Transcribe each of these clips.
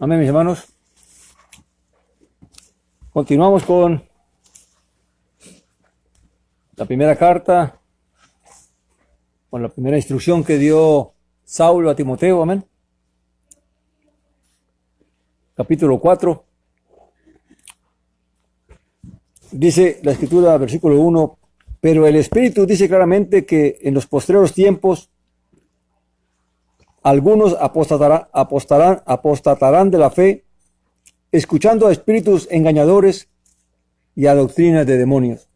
Amén, mis hermanos. Continuamos con la primera carta, con la primera instrucción que dio Saulo a Timoteo. Amén. Capítulo 4. Dice la Escritura, versículo 1, pero el Espíritu dice claramente que en los postreros tiempos algunos apostatarán de la fe, escuchando a espíritus engañadores y a doctrinas de demonios,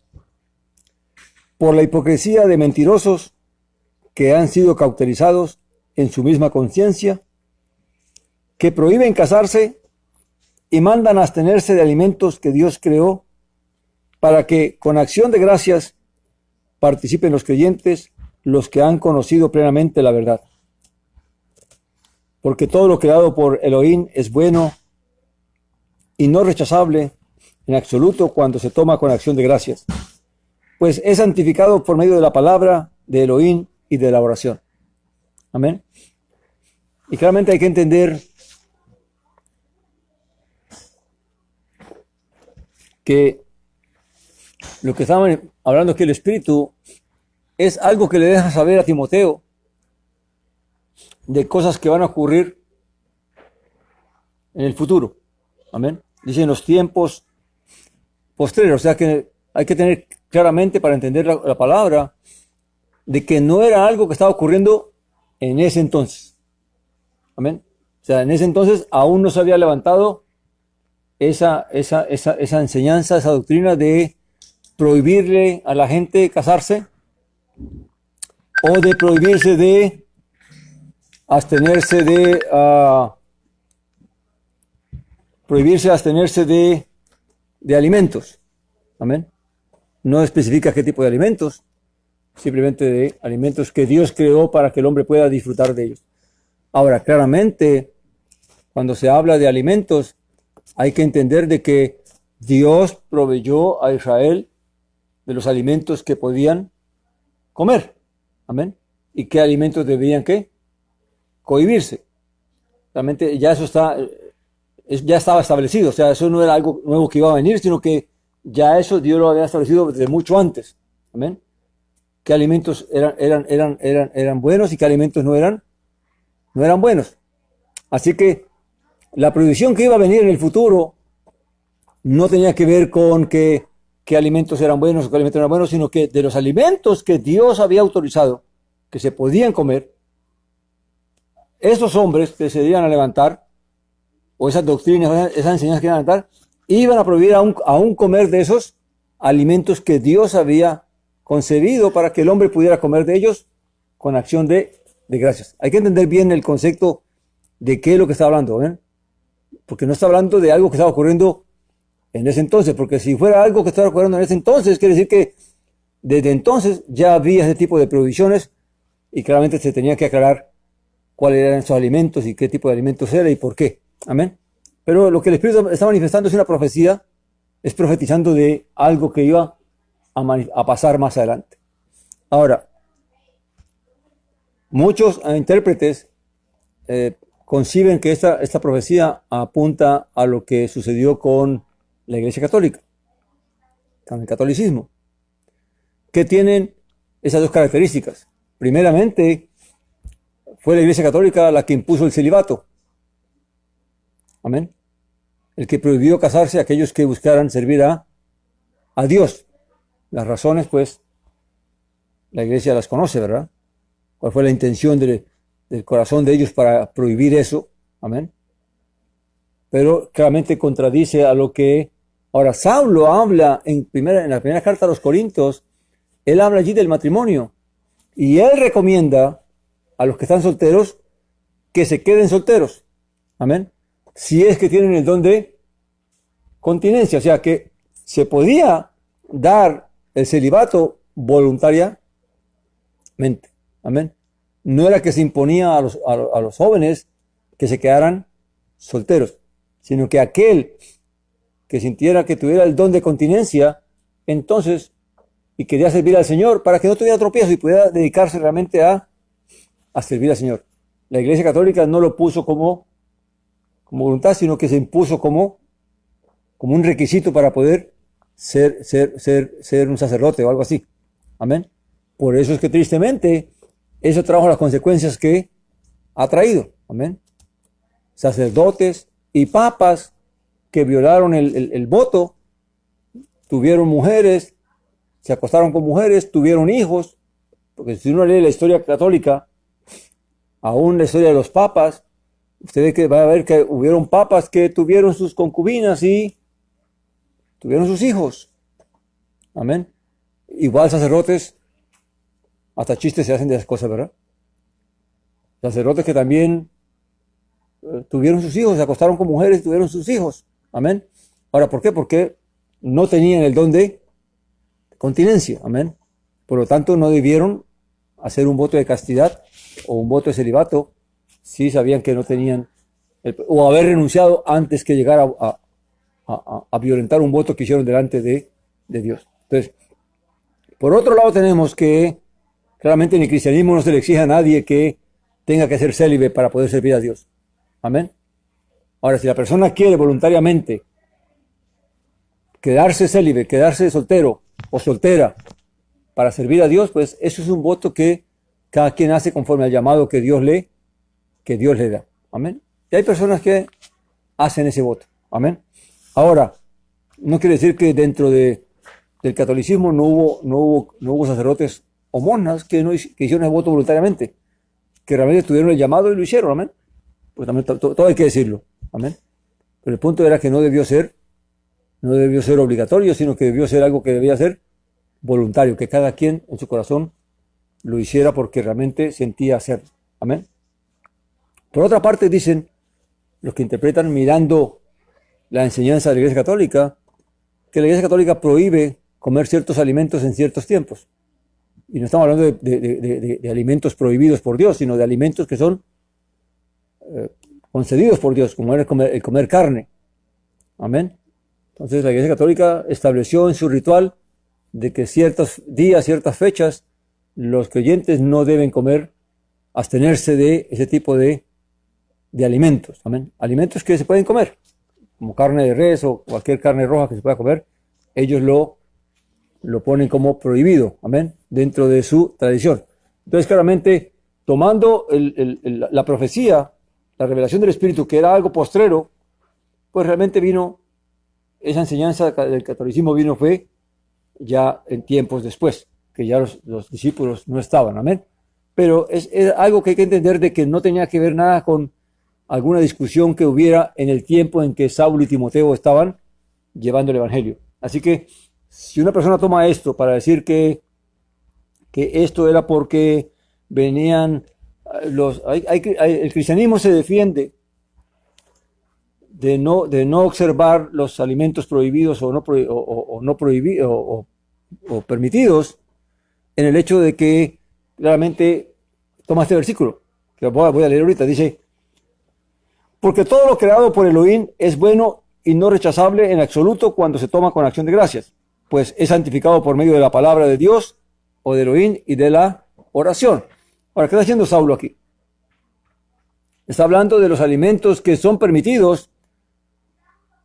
por la hipocresía de mentirosos que han sido cauterizados en su misma conciencia, que prohíben casarse y mandan abstenerse de alimentos que Dios creó, para que con acción de gracias participen los creyentes, los que han conocido plenamente la verdad. Porque todo lo creado por Elohim es bueno y no rechazable en absoluto cuando se toma con acción de gracias, pues es santificado por medio de la palabra de Elohim y de la oración. Amén. Y claramente hay que entender que lo que estaban hablando aquí el Espíritu es algo que le deja saber a Timoteo de cosas que van a ocurrir en el futuro. Amén. Dice en los tiempos postreros, o sea que hay que tener claramente para entender la palabra de que no era algo que estaba ocurriendo en ese entonces. Amén. O sea, en ese entonces aún no se había levantado esa enseñanza, esa doctrina de prohibirle a la gente casarse o de prohibirse de abstenerse de alimentos. Amén. No especifica qué tipo de alimentos, simplemente de alimentos que Dios creó para que el hombre pueda disfrutar de ellos. Ahora, claramente, cuando se habla de alimentos, hay que entender de que Dios proveyó a Israel de los alimentos que podían comer. Amén. ¿Y qué alimentos debían qué? Cohibirse. Realmente ya eso ya estaba establecido. O sea, eso no era algo nuevo que iba a venir, sino que ya eso Dios lo había establecido desde mucho antes. Amén. ¿Qué alimentos eran buenos y qué alimentos no eran buenos? Así que la prohibición que iba a venir en el futuro no tenía que ver con qué alimentos eran buenos o qué alimentos no eran buenos, sino que de los alimentos que Dios había autorizado que se podían comer, esos hombres que se iban a levantar, o esas doctrinas, esas enseñanzas que iban a levantar, iban a prohibir aún comer de esos alimentos que Dios había concebido para que el hombre pudiera comer de ellos con acción de gracias. Hay que entender bien el concepto de qué es lo que está hablando, ¿ven? Porque no está hablando de algo que estaba ocurriendo en ese entonces, porque si fuera algo que estaba ocurriendo en ese entonces, quiere decir que desde entonces ya había ese tipo de prohibiciones y claramente se tenía que aclarar cuáles eran esos alimentos y qué tipo de alimentos era y por qué. Amén. Pero lo que el Espíritu está manifestando es una profecía, es profetizando de algo que iba a pasar más adelante. Ahora, muchos intérpretes conciben que esta profecía apunta a lo que sucedió con la Iglesia Católica, con el catolicismo, que tienen esas dos características. Primeramente, fue la Iglesia Católica la que impuso el celibato. Amén. El que prohibió casarse a aquellos que buscaran servir a Dios. Las razones, pues, la Iglesia las conoce, ¿verdad? ¿Cuál fue la intención del corazón de ellos para prohibir eso? Amén. Pero claramente contradice a lo que... Ahora, Saulo habla en la primera carta a los Corintios, él habla allí del matrimonio. Y él recomienda a los que están solteros que se queden solteros. Amén. Si es que tienen el don de continencia. O sea que se podía dar el celibato voluntariamente. Amén. No era que se imponía a los jóvenes que se quedaran solteros, sino que aquel que sintiera que tuviera el don de continencia, entonces, y quería servir al Señor, para que no tuviera tropiezo y pudiera dedicarse realmente a servir al Señor. La Iglesia Católica no lo puso como como voluntad, sino que se impuso como un requisito para poder ser un sacerdote o algo así. Amén. Por eso es que tristemente eso trajo las consecuencias que ha traído. Amén. Sacerdotes y papas que violaron el voto, tuvieron mujeres, se acostaron con mujeres, tuvieron hijos, porque si uno lee la historia católica, aún la historia de los papas, usted ve que va a ver que hubieron papas que tuvieron sus concubinas y tuvieron sus hijos. Amén. Igual sacerdotes, hasta chistes se hacen de esas cosas, ¿verdad? Sacerdotes que también tuvieron sus hijos, se acostaron con mujeres y tuvieron sus hijos. Amén. Ahora, ¿por qué? Porque no tenían el don de continencia. Amén. Por lo tanto, no debieron hacer un voto de castidad o un voto de celibato si sabían que no tenían, o haber renunciado antes que llegar a violentar un voto que hicieron delante de Dios. Entonces, por otro lado tenemos que claramente en el cristianismo no se le exige a nadie que tenga que ser célibe para poder servir a Dios. Amén. Ahora, si la persona quiere voluntariamente quedarse célibe, quedarse soltero o soltera para servir a Dios, pues eso es un voto que cada quien hace conforme al llamado que Dios le da. Amén. Y hay personas que hacen ese voto. Amén. Ahora, no quiere decir que dentro del catolicismo no hubo sacerdotes o monjas que hicieron el voto voluntariamente, que realmente tuvieron el llamado y lo hicieron. Amén. Pues también todo hay que decirlo. Amén. Pero el punto era que no debió ser obligatorio, sino que debió ser algo que debía ser voluntario, que cada quien en su corazón lo hiciera porque realmente sentía hacerlo. Amén. Por otra parte, dicen los que interpretan mirando la enseñanza de la Iglesia Católica, que la Iglesia Católica prohíbe comer ciertos alimentos en ciertos tiempos. Y no estamos hablando de alimentos prohibidos por Dios, sino de alimentos que son concedidos por Dios, como era el comer carne. Amén. Entonces la Iglesia Católica estableció en su ritual de que ciertos días, ciertas fechas, los creyentes no deben comer, abstenerse de ese tipo de alimentos. Amén. Alimentos que se pueden comer, como carne de res o cualquier carne roja que se pueda comer, ellos lo ponen como prohibido. Amén. Dentro de su tradición. Entonces claramente, tomando la profecía, la revelación del Espíritu, que era algo postrero, pues realmente vino, esa enseñanza del catolicismo fue ya en tiempos después, que ya los discípulos no estaban, amén. Pero es algo que hay que entender de que no tenía que ver nada con alguna discusión que hubiera en el tiempo en que Saulo y Timoteo estaban llevando el Evangelio. Así que, si una persona toma esto para decir que esto era porque venían el cristianismo se defiende de no observar los alimentos prohibidos o no prohibidos o permitidos, en el hecho de que claramente toma este versículo que voy a leer ahorita. Dice: porque todo lo creado por Elohim es bueno y no rechazable en absoluto cuando se toma con acción de gracias, pues es santificado por medio de la palabra de Dios o de Elohim y de la oración. Ahora, ¿qué está haciendo Saulo aquí? Está hablando de los alimentos que son permitidos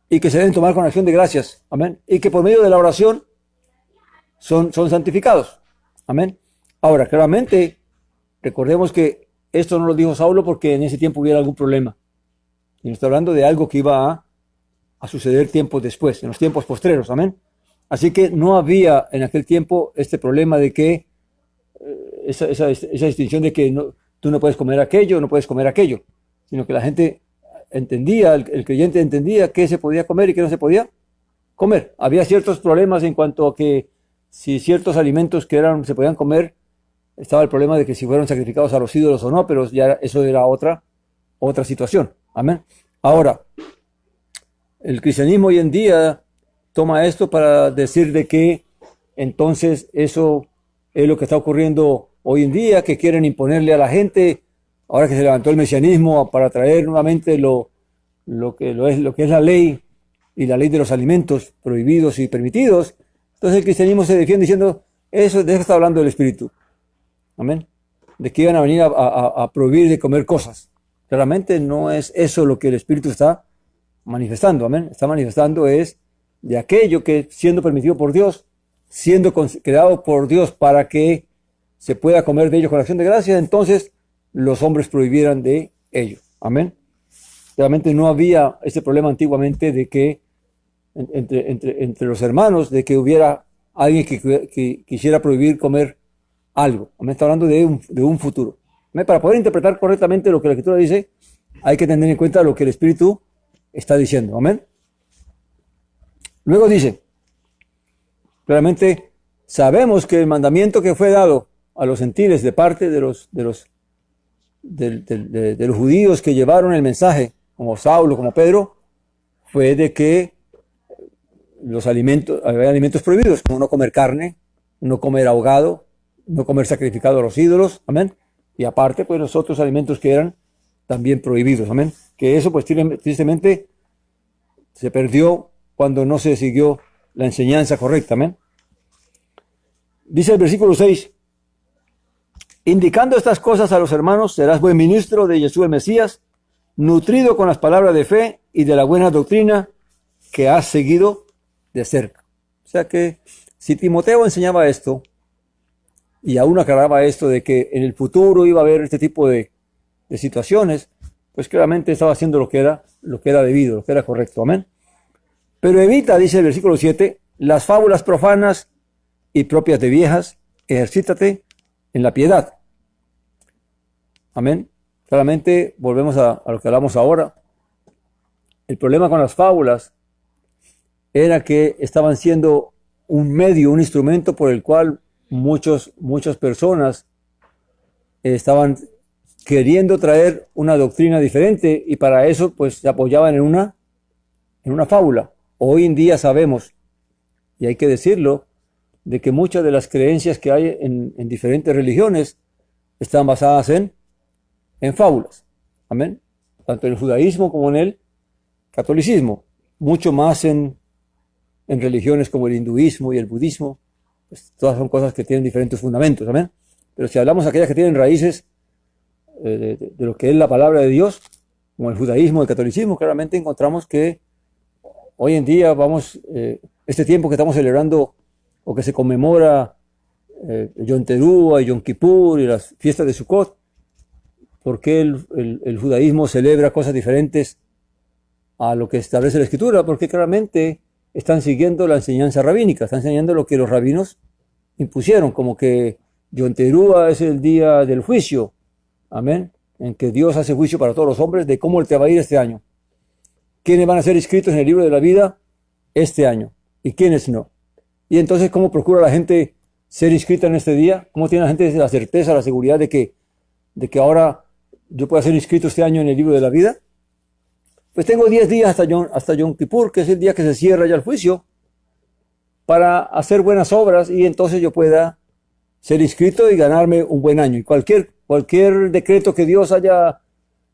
y que se deben tomar con acción de gracias. Amén. Y que por medio de la oración son santificados. Amén. Ahora, claramente, recordemos que esto no lo dijo Saulo porque en ese tiempo hubiera algún problema. Y nos está hablando de algo que iba a suceder tiempos después, en los tiempos postreros. Amén. Así que no había en aquel tiempo este problema de que esa distinción de que tú no puedes comer aquello, no puedes comer aquello, sino que la gente entendía, el creyente entendía qué se podía comer y qué no se podía comer. Había ciertos problemas en cuanto a que si ciertos alimentos que se podían comer, estaba el problema de que si fueron sacrificados a los ídolos o no, pero ya eso era otra situación. Amén. Ahora, el cristianismo hoy en día toma esto para decir de que entonces eso es lo que está ocurriendo hoy en día, que quieren imponerle a la gente, ahora que se levantó el mesianismo, para traer nuevamente lo que es la ley y la ley de los alimentos prohibidos y permitidos. Entonces el cristianismo se defiende diciendo, de eso está hablando el Espíritu. Amén. De que iban a venir a prohibir de comer cosas. Claramente no es eso lo que el Espíritu está manifestando, amén. Está manifestando es de aquello que siendo permitido por Dios, siendo creado por Dios para que se pueda comer de ellos con acción de gracias, entonces los hombres prohibieran de ello, amén. Realmente no había ese problema antiguamente de que entre los hermanos, de que hubiera alguien que quisiera prohibir comer algo. Amén. Está hablando de un futuro. Amén. Para poder interpretar correctamente lo que la Escritura dice, hay que tener en cuenta lo que el Espíritu está diciendo. Amén. Luego dice, claramente sabemos que el mandamiento que fue dado a los gentiles de parte de los judíos que llevaron el mensaje, como Saulo, como Pedro, fue de que había alimentos prohibidos, como no comer carne, no comer ahogado, no comer sacrificado a los ídolos, amén. Y aparte, pues los otros alimentos que eran también prohibidos, amén. Que eso, pues tristemente, se perdió cuando no se siguió la enseñanza correcta, amén. Dice el versículo 6, indicando estas cosas a los hermanos, serás buen ministro de Jesús el Mesías, nutrido con las palabras de fe y de la buena doctrina que has seguido de cerca. O sea que si Timoteo enseñaba esto y aún aclaraba esto de que en el futuro iba a haber este tipo de situaciones, pues claramente estaba haciendo lo que era debido, lo que era correcto. Amén. Pero evita, dice el versículo 7, las fábulas profanas y propias de viejas, ejercítate en la piedad. Amén. Claramente volvemos a lo que hablamos ahora. El problema con las fábulas era que estaban siendo un medio, un instrumento por el cual muchas personas estaban queriendo traer una doctrina diferente y para eso pues se apoyaban en una fábula. Hoy en día sabemos, y hay que decirlo, de que muchas de las creencias que hay en diferentes religiones están basadas en fábulas. Amén. Tanto en el judaísmo como en el catolicismo. Mucho más en religiones como el hinduismo y el budismo. Pues todas son cosas que tienen diferentes fundamentos. Amén. Pero si hablamos de aquellas que tienen raíces de lo que es la palabra de Dios, como el judaísmo, el catolicismo, claramente encontramos que hoy en día este tiempo que estamos celebrando o que se conmemora Yom Teruah y Yom Kippur y las fiestas de Sukkot, ¿por qué el judaísmo celebra cosas diferentes a lo que establece la Escritura? Porque claramente están siguiendo la enseñanza rabínica, están enseñando lo que los rabinos impusieron, como que Yom Teruah es el día del juicio, amén, en que Dios hace juicio para todos los hombres de cómo te va a ir este año. ¿Quiénes van a ser inscritos en el libro de la vida este año? ¿Y quiénes no? Y entonces, ¿cómo procura la gente ser inscrita en este día? ¿Cómo tiene la gente la certeza, la seguridad de que ahora yo pueda ser inscrito este año en el libro de la vida? Pues tengo 10 días hasta Yom Kippur, que es el día que se cierra ya el juicio, para hacer buenas obras y entonces yo pueda ser inscrito y ganarme un buen año. Y cualquier decreto que Dios haya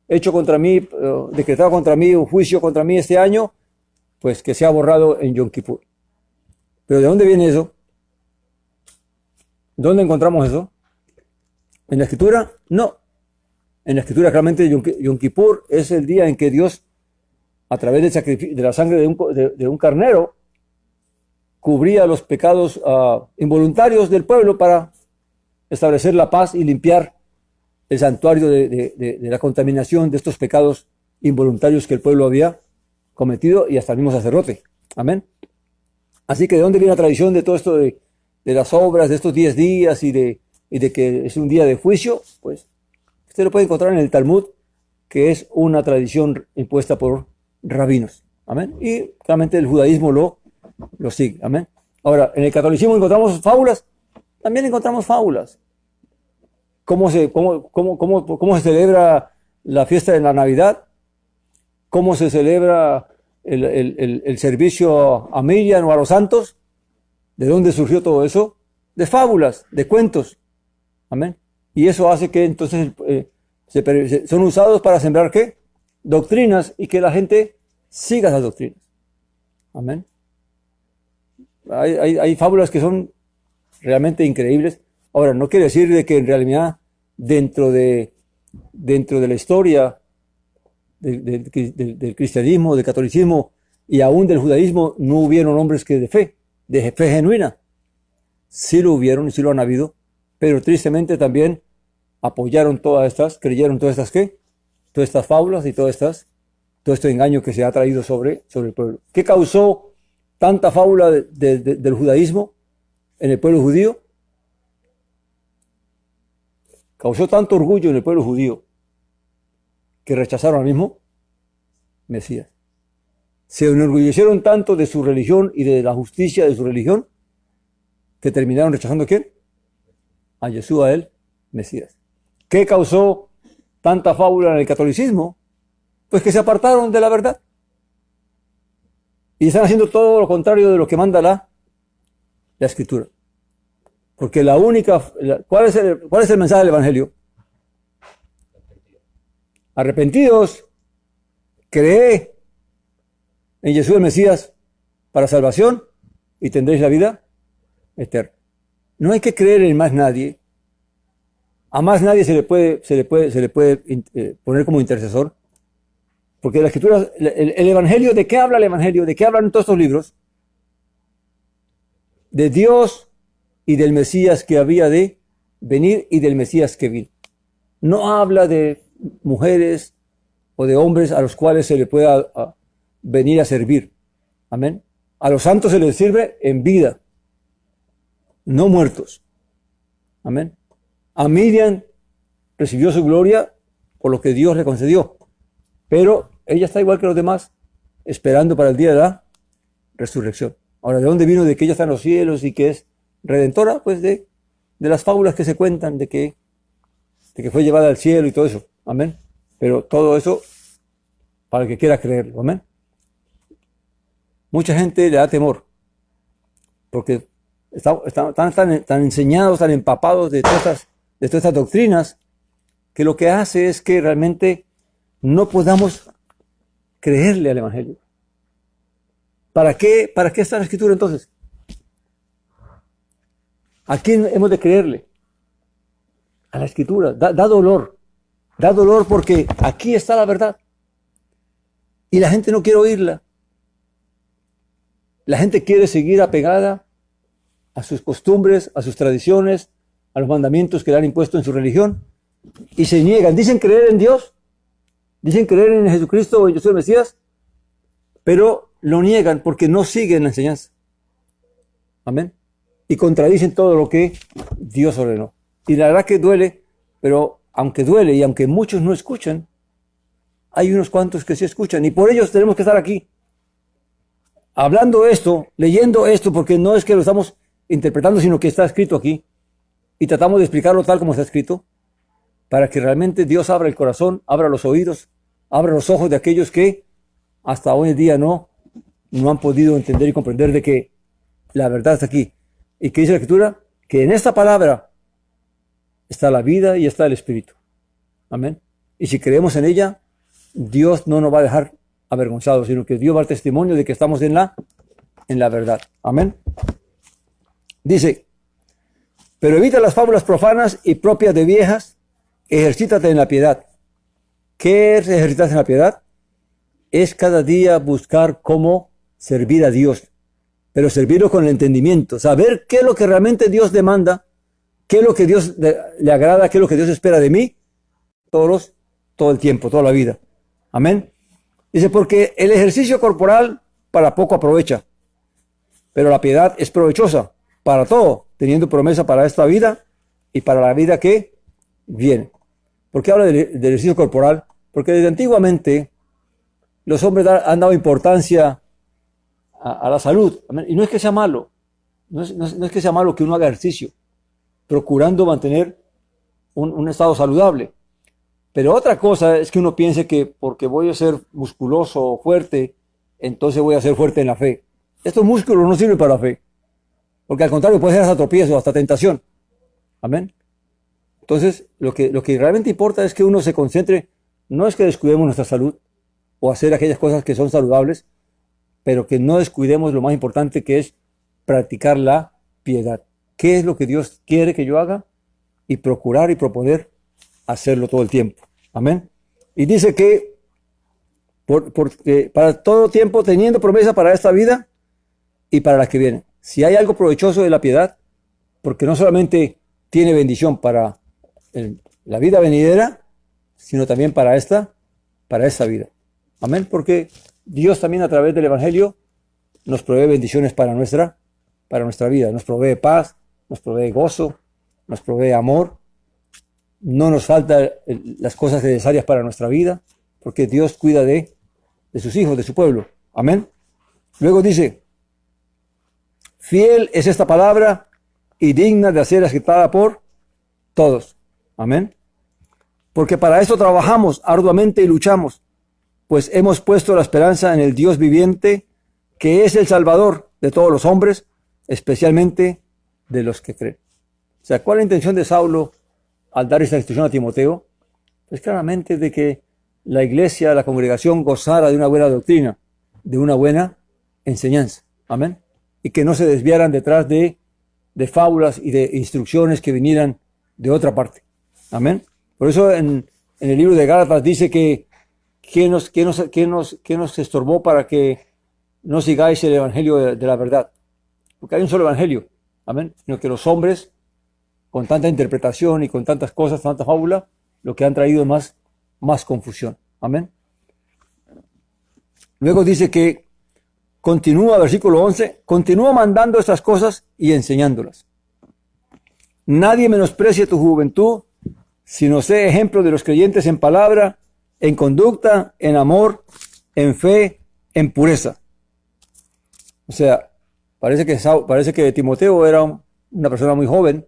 hecho contra mí, decretado contra mí, un juicio contra mí este año, pues que sea borrado en Yom Kippur. ¿Pero de dónde viene eso? ¿Dónde encontramos eso? ¿En la Escritura? No. En la Escritura claramente Yom Kippur es el día en que Dios, a través del sacrificio de la sangre de un carnero, cubría los pecados involuntarios del pueblo para establecer la paz y limpiar el santuario de la contaminación de estos pecados involuntarios que el pueblo había cometido y hasta el mismo sacerdote. Amén. Así que ¿de dónde viene la tradición de todo esto de las obras, de estos 10 días y de que es un día de juicio? Pues usted lo puede encontrar en el Talmud, que es una tradición impuesta por rabinos. Amén. Y claramente el judaísmo lo sigue. Amén. Ahora, en el catolicismo encontramos fábulas. También encontramos fábulas. ¿Cómo se celebra la fiesta de la Navidad? ¿Cómo se celebra el servicio a Miriam o a los santos? ¿De dónde surgió todo eso? De fábulas, de cuentos. Amén. Y eso hace que entonces son usados para sembrar ¿qué? Doctrinas y que la gente siga esas doctrinas. Amén. Hay fábulas que son realmente increíbles. Ahora, no quiere decir de que en realidad dentro de la historia del cristianismo, del catolicismo y aún del judaísmo, no hubieron hombres que de fe genuina. Sí lo hubieron y sí lo han habido, pero tristemente también apoyaron todas estas, creyeron todas estas todas estas fábulas y todo este engaño que se ha traído sobre el pueblo. ¿Qué causó tanta fábula del judaísmo en el pueblo judío? Causó tanto orgullo en el pueblo judío que rechazaron al mismo Mesías. Se enorgullecieron tanto de su religión y de la justicia de su religión que terminaron rechazando ¿a quién? A Yeshua, el Mesías. ¿Qué causó tanta fábula en el catolicismo? Pues que se apartaron de la verdad y están haciendo todo lo contrario de lo que manda la Escritura. Porque ¿cuál es el mensaje del Evangelio? Arrepentidos, creed en Jesús el Mesías para salvación y tendréis la vida eterna. No hay que creer en más nadie. A más nadie se le puede poner como intercesor. Porque la Escritura, el Evangelio, ¿de qué habla el Evangelio? ¿De qué hablan todos estos libros? De Dios y del Mesías que había de venir y del Mesías que vino. No habla de mujeres o de hombres a los cuales se le pueda venir a servir. Amén. A los santos se les sirve en vida, no muertos. Amén. A Miriam recibió su gloria por lo que Dios le concedió, pero ella está igual que los demás, esperando para el día de la resurrección. Ahora, ¿de dónde vino? De que ella está en los cielos y que es redentora, pues de las fábulas que se cuentan, de que fue llevada al cielo y todo eso. Amén. Pero todo eso para el que quiera creerlo. Amén. Mucha gente le da temor porque están tan enseñados, tan empapados de todas estas doctrinas, que lo que hace es que realmente no podamos creerle al Evangelio. ¿Para qué está la Escritura entonces? ¿A quién hemos de creerle? A la Escritura. Da dolor. Da dolor porque aquí está la verdad. Y la gente no quiere oírla. La gente quiere seguir apegada a sus costumbres, a sus tradiciones, a los mandamientos que le han impuesto en su religión. Y se niegan. Dicen creer en Dios. Dicen creer en Jesucristo o en Jesús el Mesías. Pero lo niegan porque no siguen la enseñanza. Amén. Y contradicen todo lo que Dios ordenó. Y la verdad que duele, pero aunque duele y aunque muchos no escuchan, hay unos cuantos que sí escuchan. Y por ellos tenemos que estar aquí, hablando esto, leyendo esto, porque no es que lo estamos interpretando, sino que está escrito aquí. Y tratamos de explicarlo tal como está escrito, para que realmente Dios abra el corazón, abra los oídos, abra los ojos de aquellos que hasta hoy en día no han podido entender y comprender de que la verdad está aquí. ¿Y qué dice la Escritura? Que en esta palabra está la vida y está el Espíritu. Amén. Y si creemos en ella, Dios no nos va a dejar avergonzados, sino que Dios va a dar testimonio de que estamos en la verdad. Amén. Dice, pero evita las fábulas profanas y propias de viejas, ejercítate en la piedad. ¿Qué es ejercitarse en la piedad? Es cada día buscar cómo servir a Dios, pero servirlo con el entendimiento, saber qué es lo que realmente Dios demanda, qué es lo que Dios le agrada, qué es lo que Dios espera de mí, todo el tiempo, toda la vida. Amén. Dice, porque el ejercicio corporal para poco aprovecha, pero la piedad es provechosa para todo, teniendo promesa para esta vida y para la vida que viene. ¿Por qué habla del ejercicio corporal? Porque desde antiguamente los hombres han dado importancia a la salud. Amén. Y no es que sea malo, no es que sea malo que uno haga ejercicio, procurando mantener un estado saludable. Pero otra cosa es que uno piense que porque voy a ser musculoso o fuerte, entonces voy a ser fuerte en la fe. Estos músculos no sirven para la fe, porque al contrario puede ser hasta tropiezo, hasta tentación. Amén. Entonces, lo que realmente importa es que uno se concentre, no es que descuidemos nuestra salud o hacer aquellas cosas que son saludables, pero que no descuidemos lo más importante, que es practicar la piedad. ¿Qué es lo que Dios quiere que yo haga? Y procurar y proponer hacerlo todo el tiempo. Amén. Y dice que porque para todo tiempo teniendo promesa para esta vida y para la que viene. Si hay algo provechoso de la piedad, porque no solamente tiene bendición para la vida venidera, sino también para esta vida. Amén, porque Dios también a través del Evangelio nos provee bendiciones para nuestra vida, nos provee paz, nos provee gozo, nos provee amor, no nos faltan las cosas necesarias para nuestra vida, porque Dios cuida de sus hijos, de su pueblo. Amén. Luego dice, fiel es esta palabra y digna de ser aceptada por todos. Amén. Porque para esto trabajamos arduamente y luchamos, pues hemos puesto la esperanza en el Dios viviente, que es el Salvador de todos los hombres, especialmente de los que creen. O sea, ¿cuál es la intención de Saulo al dar esta instrucción a Timoteo? Pues claramente de que la iglesia, la congregación gozara de una buena doctrina, de una buena enseñanza. Amén. Y que no se desviaran detrás de fábulas y de instrucciones que vinieran de otra parte. Amén. Por eso en el libro de Gálatas dice que ¿qué nos estorbó para que no sigáis el evangelio de la verdad? Porque hay un solo evangelio. Amén. Sino que los hombres, con tanta interpretación y con tantas cosas, tanta fábula, lo que han traído es más confusión. Amén. Luego dice que continúa, versículo 11, continúa mandando estas cosas y enseñándolas. Nadie menosprecie tu juventud, sino sé ejemplo de los creyentes en palabra, en conducta, en amor, en fe, en pureza. O sea, parece que Timoteo era una persona muy joven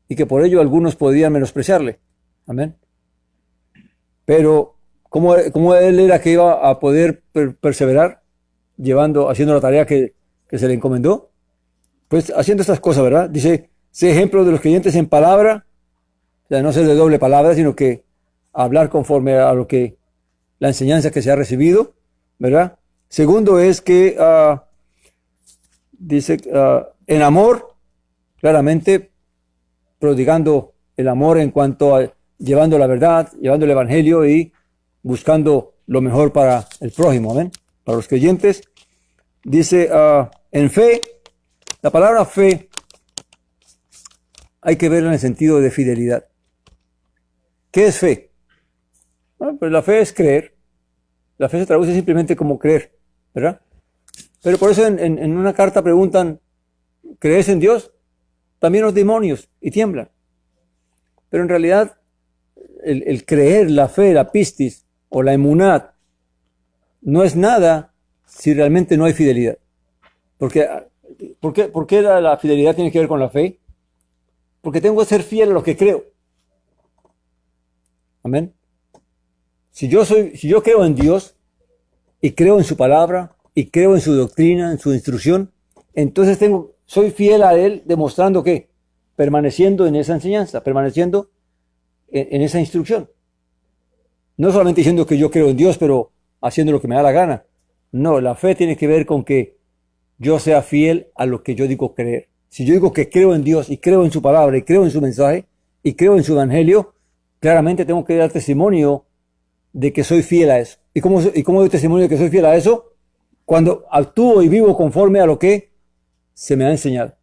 y que por ello algunos podían menospreciarle. Amén. Pero, ¿cómo él era que iba a poder perseverar haciendo la tarea que se le encomendó? Pues haciendo estas cosas, ¿verdad? Dice, sé ejemplo de los creyentes en palabra, o sea, no ser de doble palabra, sino que hablar conforme a la enseñanza que se ha recibido, ¿verdad? Segundo es que, dice, en amor, claramente, prodigando el amor en cuanto a llevando la verdad, llevando el evangelio y buscando lo mejor para el prójimo, ¿amén? Para los creyentes. Dice, en fe, la palabra fe hay que verla en el sentido de fidelidad. ¿Qué es fe? Bueno, pues la fe es creer. La fe se traduce simplemente como creer, ¿verdad? Pero por eso en una carta preguntan, ¿crees en Dios? También los demonios y tiemblan. Pero en realidad el creer, la fe, la pistis o la emunat no es nada si realmente no hay fidelidad. ¿Por qué la fidelidad tiene que ver con la fe? Porque tengo que ser fiel a lo que creo. Amén. Si yo creo en Dios y creo en su palabra y creo en su doctrina, en su instrucción, entonces soy fiel a Él, demostrando que permaneciendo en esa enseñanza, permaneciendo en esa instrucción. No solamente diciendo que yo creo en Dios, pero haciendo lo que me da la gana. No, la fe tiene que ver con que yo sea fiel a lo que yo digo creer. Si yo digo que creo en Dios y creo en su palabra y creo en su mensaje y creo en su evangelio, claramente tengo que dar testimonio de que soy fiel a eso. ¿Y cómo doy testimonio de que soy fiel a eso? Cuando actúo y vivo conforme a lo que se me ha enseñado.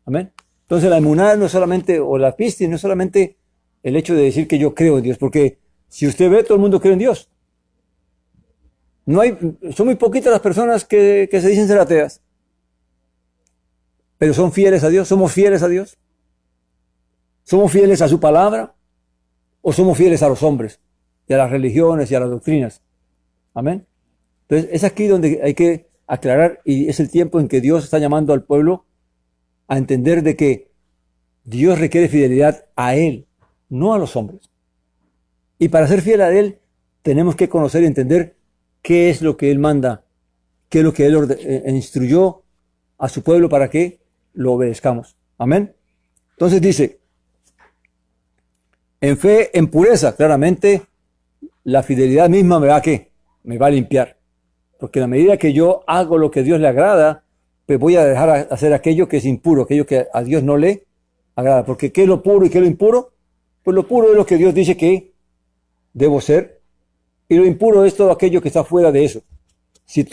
Amén. Entonces la emuná no es solamente, o la pistis no es solamente el hecho de decir que yo creo en Dios, porque si usted ve, todo el mundo cree en Dios. Son muy poquitas las personas que se dicen ser ateas, pero son fieles a Dios. ¿Somos fieles a Dios? ¿Somos fieles a su palabra? ¿O somos fieles a los hombres y a las religiones y a las doctrinas? Amén. Entonces es aquí donde hay que aclarar, y es el tiempo en que Dios está llamando al pueblo a entender de que Dios requiere fidelidad a Él, no a los hombres. Y para ser fiel a Él tenemos que conocer y entender qué es lo que Él manda, qué es lo que Él instruyó a su pueblo para que lo obedezcamos. Amén. Entonces dice, en fe, en pureza, claramente la fidelidad misma me va a limpiar. Porque en la medida que yo hago lo que a Dios le agrada, pues voy a dejar de hacer aquello que es impuro, aquello que a Dios no le agrada. Porque ¿qué es lo puro y qué es lo impuro? Pues lo puro es lo que Dios dice que debo ser Y lo impuro es todo aquello que está fuera de eso. Si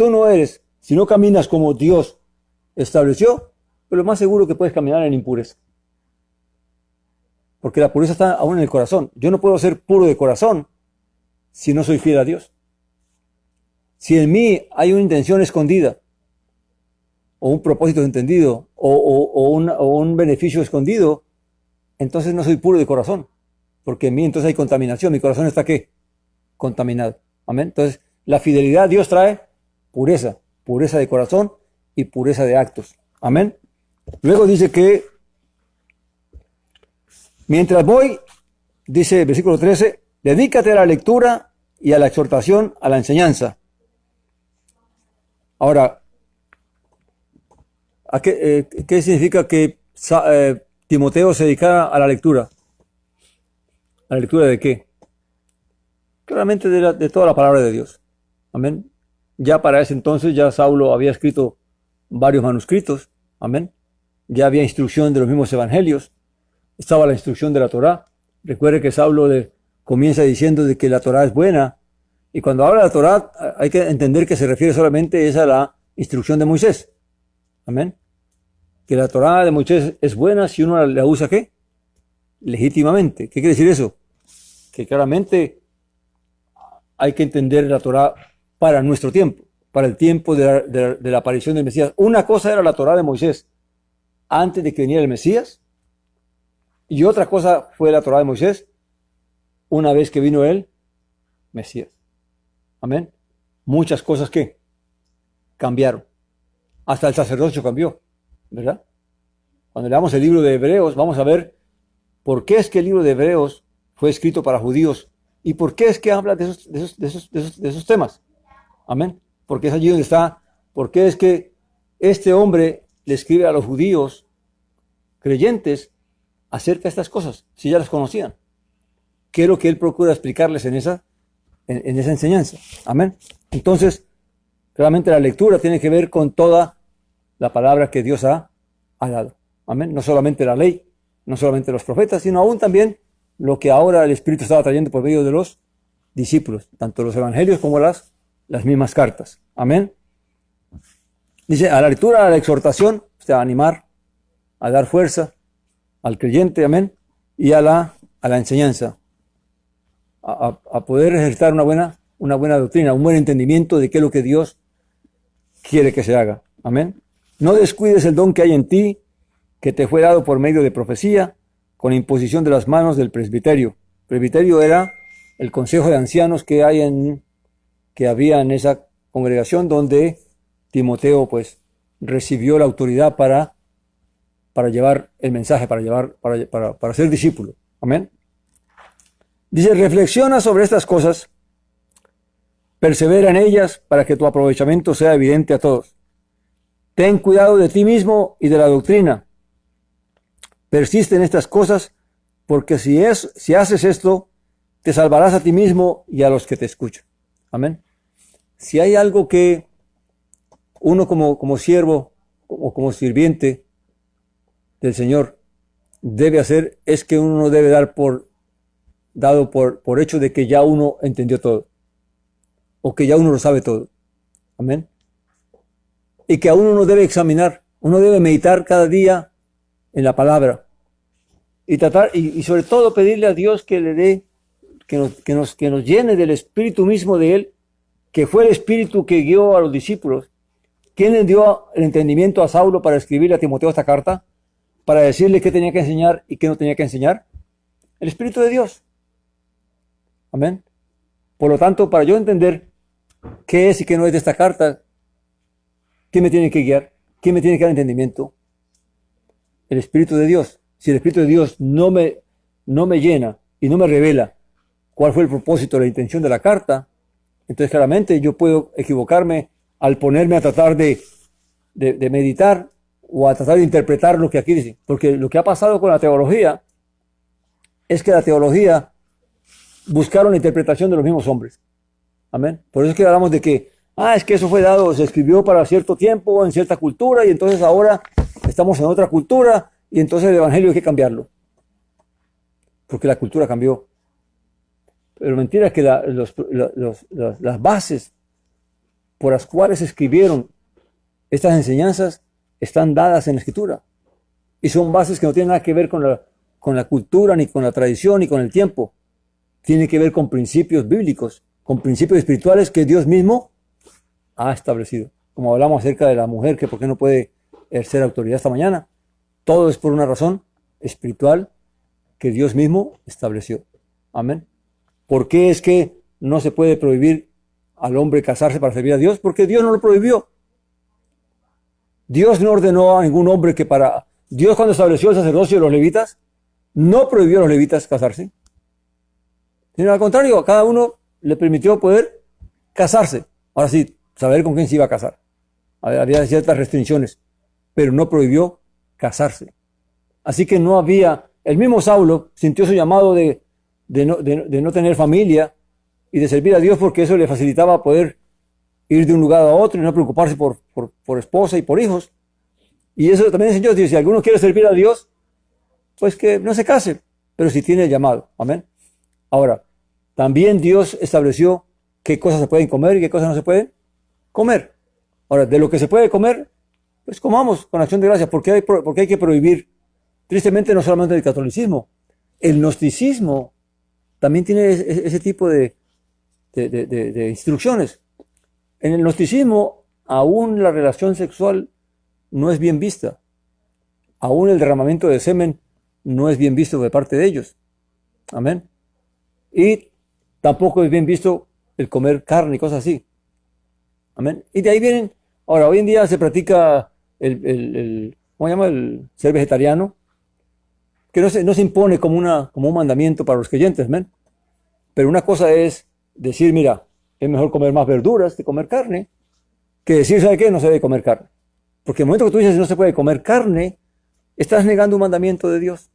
no caminas como Dios estableció, pues lo más seguro que puedes caminar en impureza. Porque la pureza está aún en el corazón. Yo no puedo ser puro de corazón si no soy fiel a Dios. Si en mí hay una intención escondida, o un propósito entendido, o un beneficio escondido, entonces no soy puro de corazón. Porque en mí entonces hay contaminación. Mi corazón está ¿qué? Contaminado. Amén. Entonces, la fidelidad a Dios trae pureza. Pureza de corazón y pureza de actos. Amén. Luego dice que mientras voy, dice el versículo 13, dedícate a la lectura y a la exhortación, a la enseñanza. Ahora, ¿qué significa que Timoteo se dedicara a la lectura? ¿A la lectura de qué? Claramente de toda la palabra de Dios. Amén. Ya para ese entonces, ya Saulo había escrito varios manuscritos. Amén. Ya había instrucción de los mismos evangelios. Estaba la instrucción de la Torá. Recuerde que Saulo comienza diciendo de que la Torá es buena. Y cuando habla de la Torá, hay que entender que se refiere solamente a la instrucción de Moisés. Amén. Que la Torá de Moisés es buena si uno la usa ¿qué? Legítimamente. ¿Qué quiere decir eso? Que claramente hay que entender la Torá para nuestro tiempo, para el tiempo de la aparición del Mesías. Una cosa era la Torá de Moisés antes de que viniera el Mesías, y otra cosa fue la Torá de Moisés una vez que vino el Mesías. Amén. Muchas cosas que cambiaron. Hasta el sacerdocio cambió, ¿verdad? Cuando leamos el libro de Hebreos, vamos a ver por qué es que el libro de Hebreos fue escrito para judíos y por qué es que habla de esos temas. Amén. Porque es allí donde está, por qué es que este hombre le escribe a los judíos creyentes acerca de estas cosas, si ya las conocían. ¿Qué es lo que él procura explicarles en esa enseñanza? Amén. Entonces, claramente la lectura tiene que ver con toda la palabra que Dios ha dado. Amén. No solamente la ley, no solamente los profetas, sino aún también lo que ahora el Espíritu estaba trayendo por medio de los discípulos, tanto los evangelios como las mismas cartas. Amén. Dice, a la lectura, a la exhortación, o sea, a animar, a dar fuerza al creyente, amén, y a la enseñanza, a poder ejercitar una buena doctrina, un buen entendimiento de qué es lo que Dios quiere que se haga. Amén. No descuides el don que hay en ti, que te fue dado por medio de profecía, con imposición de las manos del presbiterio. Presbiterio era el consejo de ancianos que había en esa congregación donde Timoteo pues recibió la autoridad para llevar el mensaje, para ser discípulo. Amén. Dice, reflexiona sobre estas cosas, persevera en ellas para que tu aprovechamiento sea evidente a todos. Ten cuidado de ti mismo y de la doctrina. Persiste en estas cosas, porque si haces esto, te salvarás a ti mismo y a los que te escuchan. Amén. Si hay algo que uno como siervo o como sirviente del Señor debe hacer, es que uno no debe dado por hecho de que ya uno entendió todo, o que ya uno lo sabe todo. Amén. Y que a uno debe examinar, uno debe meditar cada día en la palabra y tratar, y sobre todo pedirle a Dios que le dé, que nos llene del Espíritu mismo de Él, que fue el Espíritu que guió a los discípulos. ¿Quién le dio el entendimiento a Saulo para escribirle a Timoteo esta carta? Para decirle qué tenía que enseñar y qué no tenía que enseñar. El Espíritu de Dios. Amén. Por lo tanto, para yo entender qué es y qué no es de esta carta, ¿quién me tiene que guiar? ¿Quién me tiene que dar entendimiento? El Espíritu de Dios. Si el Espíritu de Dios no me llena y no me revela cuál fue el propósito, la intención de la carta, entonces claramente yo puedo equivocarme al ponerme a tratar de meditar o a tratar de interpretar lo que aquí dice. Porque lo que ha pasado con la teología es que la teología buscaron la interpretación de los mismos hombres. Amén. Por eso es que hablamos de que, es que eso fue dado, se escribió para cierto tiempo, en cierta cultura, y entonces ahora estamos en otra cultura, y entonces el evangelio hay que cambiarlo. Porque la cultura cambió. Pero mentira que las bases por las cuales se escribieron estas enseñanzas están dadas en la Escritura. Y son bases que no tienen nada que ver con la cultura, ni con la tradición, ni con el tiempo. Tienen que ver con principios bíblicos, con principios espirituales que Dios mismo ha establecido. Como hablamos acerca de la mujer, que por qué no puede ejercer autoridad esta mañana. Todo es por una razón espiritual que Dios mismo estableció. Amén. ¿Por qué es que no se puede prohibir al hombre casarse para servir a Dios? Porque Dios no lo prohibió. Dios no ordenó a ningún hombre que para... Dios, cuando estableció el sacerdocio de los levitas, no prohibió a los levitas casarse. Sino al contrario, a cada uno le permitió poder casarse. Ahora sí, saber con quién se iba a casar. Había ciertas restricciones, pero no prohibió casarse. Así que no había... El mismo Saulo sintió su llamado de no tener familia y de servir a Dios, porque eso le facilitaba poder ir de un lugar a otro y no preocuparse por esposa y por hijos. Y eso también el Señor dice, si alguno quiere servir a Dios, pues que no se case, pero si tiene el llamado. Amén. Ahora, también Dios estableció qué cosas se pueden comer y qué cosas no se pueden comer. Ahora, de lo que se puede comer, pues comamos con acción de gracias. ¿Por qué hay que prohibir? Tristemente, no solamente el catolicismo, el gnosticismo también tiene ese tipo de instrucciones. En el gnosticismo, aún la relación sexual no es bien vista. Aún el derramamiento de semen no es bien visto de parte de ellos. Amén. Y tampoco es bien visto el comer carne y cosas así. Amén. Y de ahí vienen, ahora, hoy en día se practica ¿cómo se llama? El ser vegetariano, que no se impone como un mandamiento para los creyentes, amén. Pero una cosa es decir, mira, es mejor comer más verduras que comer carne, que decir, ¿sabe qué? No se debe comer carne. Porque el momento que tú dices no se puede comer carne, estás negando un mandamiento de Dios.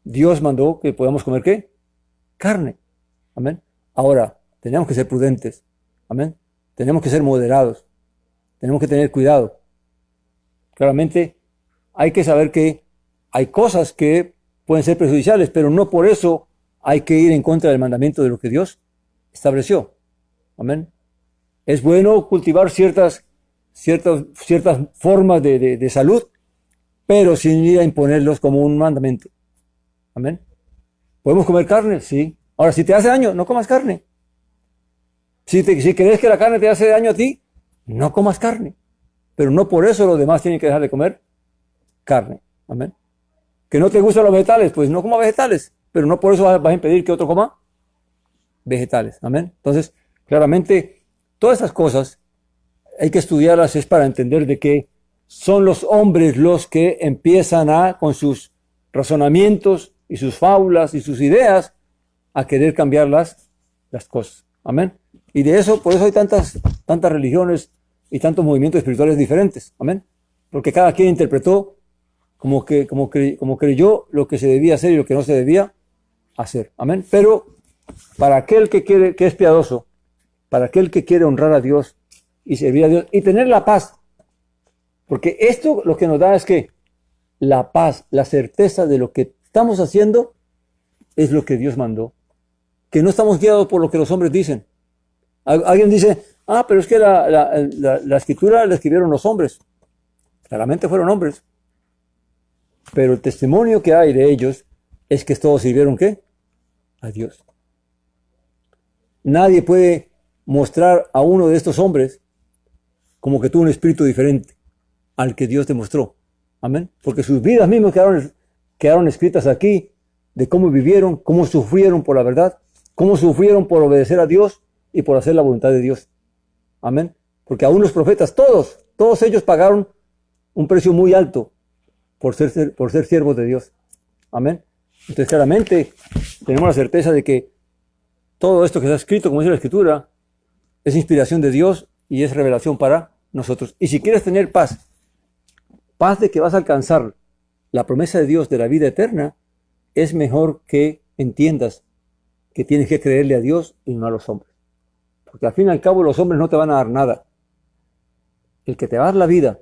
Dios mandó que podamos comer ¿qué? Carne. Amén. Ahora, tenemos que ser prudentes. Amén. Tenemos que ser moderados. Tenemos que tener cuidado. Claramente, hay que saber que hay cosas que pueden ser perjudiciales, pero no por eso hay que ir en contra del mandamiento de lo que Dios estableció. Amén. Es bueno cultivar ciertas formas de salud, pero sin ir a imponerlos como un mandamiento. Amén. ¿Podemos comer carne? Sí. Ahora, si te hace daño, no comas carne. Si crees que la carne te hace daño a ti, no comas carne. Pero no por eso los demás tienen que dejar de comer carne. Amén. ¿Que no te gustan los vegetales? Pues no comas vegetales. Pero no por eso vas a impedir que otro coma vegetales. Amén. Entonces, claramente, todas estas cosas hay que estudiarlas es para entender de que son los hombres los que empiezan con sus razonamientos y sus fábulas y sus ideas a querer cambiar las cosas. Amén. Y por eso hay tantas religiones y tantos movimientos espirituales diferentes. Amén. Porque cada quien interpretó como creyó lo que se debía hacer y lo que no se debía hacer. Amén. Pero para aquel que es piadoso, para aquel que quiere honrar a Dios y servir a Dios y tener la paz, porque esto lo que nos da es que la paz, la certeza de lo que estamos haciendo es lo que Dios mandó, que no estamos guiados por lo que los hombres dicen. Alguien dice, pero es que la escritura la escribieron los hombres. Claramente fueron hombres, pero el testimonio que hay de ellos es que todos sirvieron ¿qué? A Dios. Nadie puede mostrar a uno de estos hombres como que tuvo un espíritu diferente al que Dios demostró. Amén. Porque sus vidas mismas quedaron escritas aquí de cómo vivieron, cómo sufrieron por la verdad, cómo sufrieron por obedecer a Dios y por hacer la voluntad de Dios. Amén. Porque aún los profetas, todos ellos pagaron un precio muy alto por ser siervos de Dios. Amén. Entonces claramente tenemos la certeza de que todo esto que está escrito, como dice la Escritura, es inspiración de Dios y es revelación para nosotros. Y si quieres tener paz de que vas a alcanzar la promesa de Dios de la vida eterna, es mejor que entiendas que tienes que creerle a Dios y no a los hombres. Porque al fin y al cabo los hombres no te van a dar nada. El que te va a dar la vida,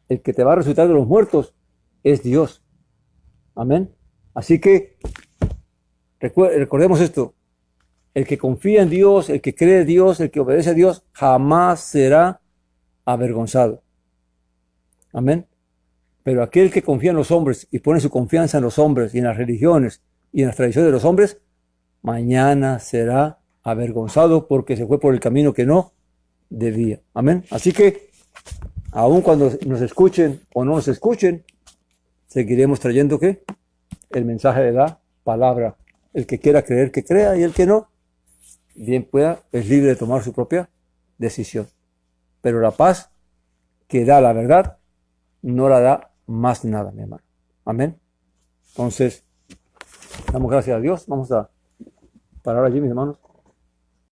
el que te va a resucitar de los muertos, es Dios. Amén. Así que recordemos esto. El que confía en Dios, el que cree en Dios, el que obedece a Dios, jamás será avergonzado. Amén. Pero aquel que confía en los hombres y pone su confianza en los hombres y en las religiones y en las tradiciones de los hombres, mañana será avergonzado porque se fue por el camino que no debía. Amén. Así que, aun cuando nos escuchen o no nos escuchen, seguiremos trayendo ¿qué? El mensaje de la palabra. El que quiera creer, que crea, y el que no, bien pueda, es libre de tomar su propia decisión. Pero la paz que da la verdad no la da más nada, mi hermano. Amén. Entonces, damos gracias a Dios. Vamos a parar allí, mis hermanos.